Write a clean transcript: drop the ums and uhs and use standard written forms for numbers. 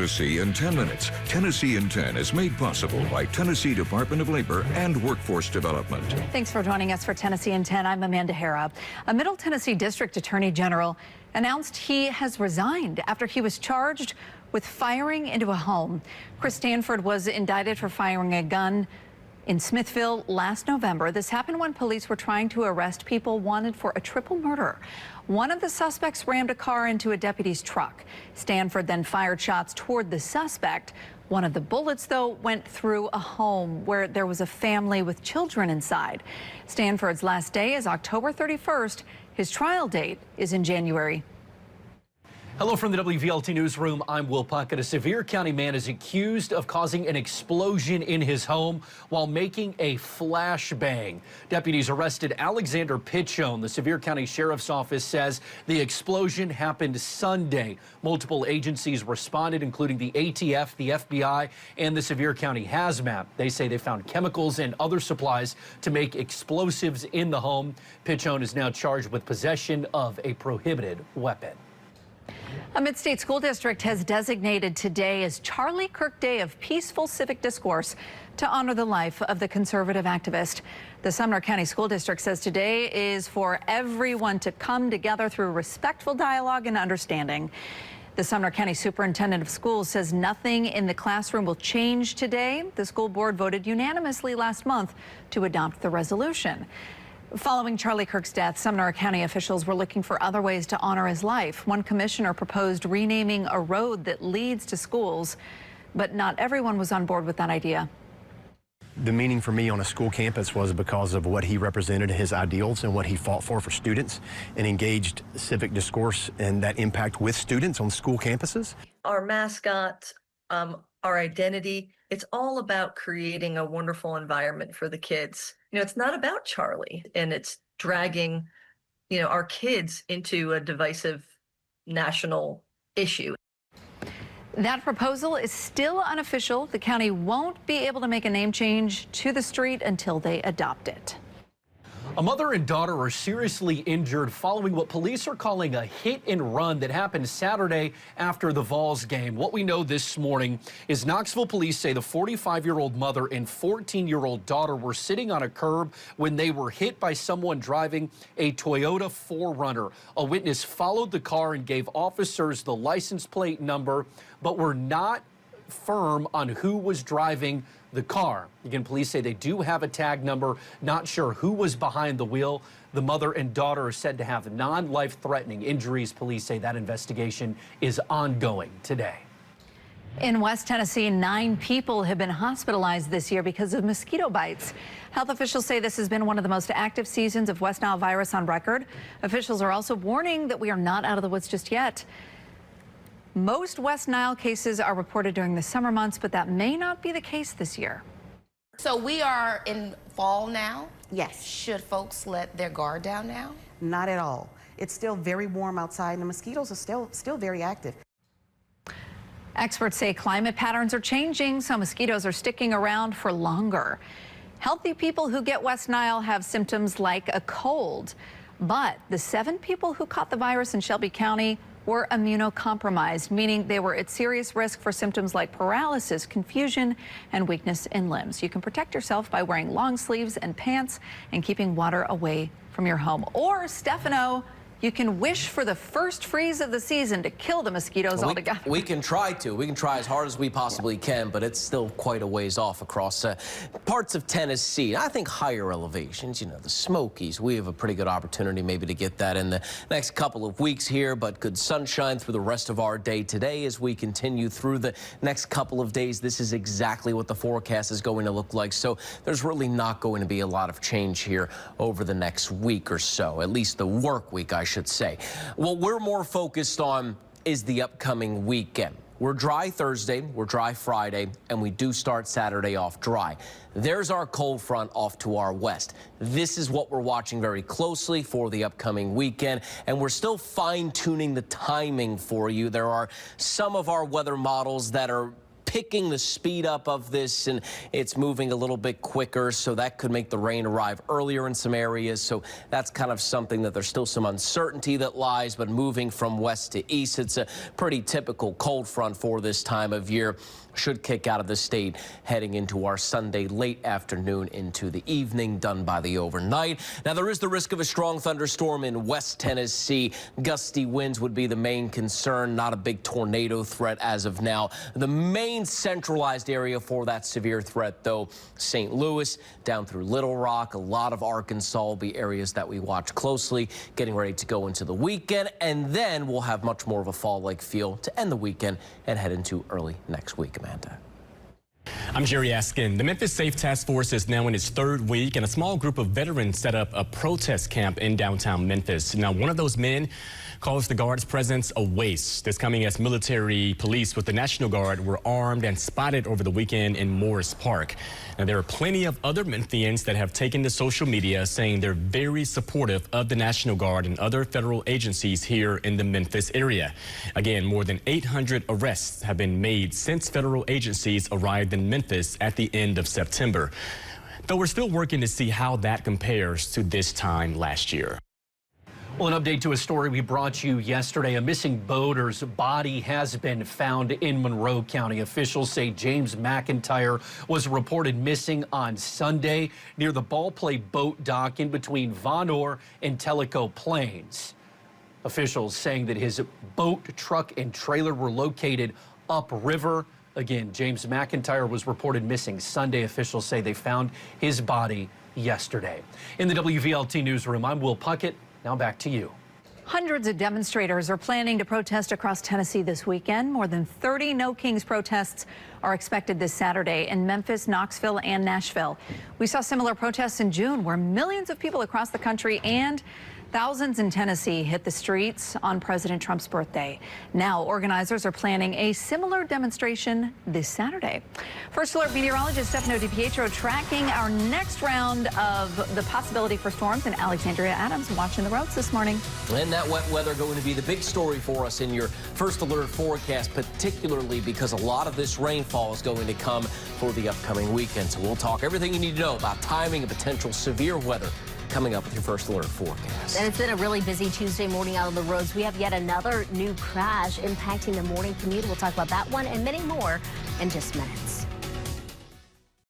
Tennessee in 10 minutes. Tennessee in 10 is made possible by Tennessee Department of Labor and Workforce Development. Thanks for joining us for Tennessee in 10. I'm Amanda Hara. A Middle Tennessee District Attorney General announced he has resigned after he was charged with firing into a home. Chris Stanford was indicted for firing a gun in Smithville last November. This happened when police were trying to arrest people wanted for a triple murder. One of the suspects rammed a car into a deputy's truck. Stanford then fired shots toward the suspect. One of the bullets, though, went through a home where there was a family with children inside. Stanford's last day is October 31st. His trial date is in January. Hello from the WVLT Newsroom. I'm Will Puckett. A Sevier County man is accused of causing an explosion in his home while making a flashbang. Deputies arrested Alexander Pitchone. The Sevier County Sheriff's Office says the explosion happened Sunday. Multiple agencies responded, including the ATF, the FBI, and the Sevier County Hazmat. They say they found chemicals and other supplies to make explosives in the home. Pitchone is now charged with possession of a prohibited weapon. A mid-state school district has designated today as Charlie Kirk Day of Peaceful Civic Discourse to honor the life of the conservative activist. The Sumner County School District says today is for everyone to come together through respectful dialogue and understanding. The Sumner County Superintendent of Schools says nothing in the classroom will change today. The school board voted unanimously last month to adopt the resolution. Following Charlie Kirk's death, Sumner County officials were looking for other ways to honor his life. One commissioner proposed renaming a road that leads to schools, but not everyone was on board with that idea. The meaning for me on a school campus was because of what he represented, his ideals, and what he fought for students, and engaged civic discourse and that impact with students on school campuses. Our mascot, our identity, it's all about creating a wonderful environment for the kids. It's not about Charlie, and it's dragging, our kids into a divisive national issue. That proposal is still unofficial. The county won't be able to make a name change to the street until they adopt it. A mother and daughter are seriously injured following what police are calling a hit and run that happened Saturday after the Vols game. What we know this morning is Knoxville police say the 45-year-old mother and 14-year-old daughter were sitting on a curb when they were hit by someone driving a Toyota 4Runner. A witness followed the car and gave officers the license plate number, but were not firm on who was driving the car. Again, police say they do have a tag number, not sure who was behind the wheel. The mother and daughter are said to have non-life-threatening injuries. Police say that investigation is ongoing today. In West Tennessee, 9 people have been hospitalized this year because of mosquito bites. Health officials say this has been one of the most active seasons of West Nile virus on record. Officials are also warning that we are not out of the woods just yet. Most West Nile cases are reported during the summer months, but that may not be the case this year. So we are in fall now? Yes. Should folks let their guard down now? Not at all. It's still very warm outside, and the mosquitoes are still very active. Experts say climate patterns are changing, so mosquitoes are sticking around for longer. Healthy people who get West Nile have symptoms like a cold, but the 7 people who caught the virus in Shelby County were immunocompromised, meaning they were at serious risk for symptoms like paralysis, confusion, and weakness in limbs. You can protect yourself by wearing long sleeves and pants and keeping water away from your home. Or, Stefano, you can wish for the first freeze of the season to kill the mosquitoes altogether. We can try to. We can try as hard as we possibly can, but it's still quite a ways off across parts of Tennessee. I think higher elevations, the Smokies, we have a pretty good opportunity maybe to get that in the next couple of weeks here, but good sunshine through the rest of our day today as we continue through the next couple of days. This is exactly what the forecast is going to look like, so there's really not going to be a lot of change here over the next week or so, at least the work week, I should say. What we're more focused on is the upcoming weekend. We're dry Thursday, we're dry Friday, and we do start Saturday off dry. There's our cold front off to our west. This is what we're watching very closely for the upcoming weekend, and we're still fine-tuning the timing for you. There are some of our weather models that are picking the speed up of this, and it's moving a little bit quicker, so that could make the rain arrive earlier in some areas. So that's kind of something that there's still some uncertainty that lies, but moving from west to east, it's a pretty typical cold front for this time of year. Should kick out of the state heading into our Sunday late afternoon into the evening, done by the overnight. Now, there is the risk of a strong thunderstorm in West Tennessee. Gusty winds would be the main concern, not a big tornado threat as of now. The main centralized area for that severe threat, though, St. Louis down through Little Rock. A lot of Arkansas will be areas that we watch closely, getting ready to go into the weekend, and then we'll have much more of a fall-like feel to end the weekend and head into early next week. Amanda. I'm Jerry Askin. The Memphis Safe Task Force is now in its third week, and a small group of veterans set up a protest camp in downtown Memphis. Now, one of those men calls the Guard's presence a waste. This coming as military police with the National Guard were armed and spotted over the weekend in Morris Park. Now, there are plenty of other Memphians that have taken to social media saying they're very supportive of the National Guard and other federal agencies here in the Memphis area. Again, more than 800 arrests have been made since federal agencies arrived in Memphis at the end of September. Though we're still working to see how that compares to this time last year. Well, an update to a story we brought you yesterday. A missing boater's body has been found in Monroe County. Officials say James McIntyre was reported missing on Sunday near the Ballplay boat dock in between Von Orr and Tellico Plains. Officials saying that his boat, truck, and trailer were located upriver. Again, James McIntyre was reported missing Sunday. Officials say they found his body yesterday. In the WVLT newsroom, I'm Will Puckett. Now back to you. Hundreds of demonstrators are planning to protest across Tennessee this weekend. More than 30 No Kings protests are expected this Saturday in Memphis, Knoxville, and Nashville. We saw similar protests in June where millions of people across the country and thousands in Tennessee hit the streets on President Trump's birthday. Now, organizers are planning a similar demonstration this Saturday. First Alert meteorologist Stefano DiPietro tracking our next round of the possibility for storms, and Alexandria Adams watching the roads this morning. And that wet weather going to be the big story for us in your First Alert forecast, particularly because a lot of this rainfall is going to come for the upcoming weekend. So we'll talk everything you need to know about timing and potential severe weather coming up with your First Alert forecast. And it's been a really busy Tuesday morning out on the roads. We have yet another new crash impacting the morning commute. We'll talk about that one and many more in just minutes.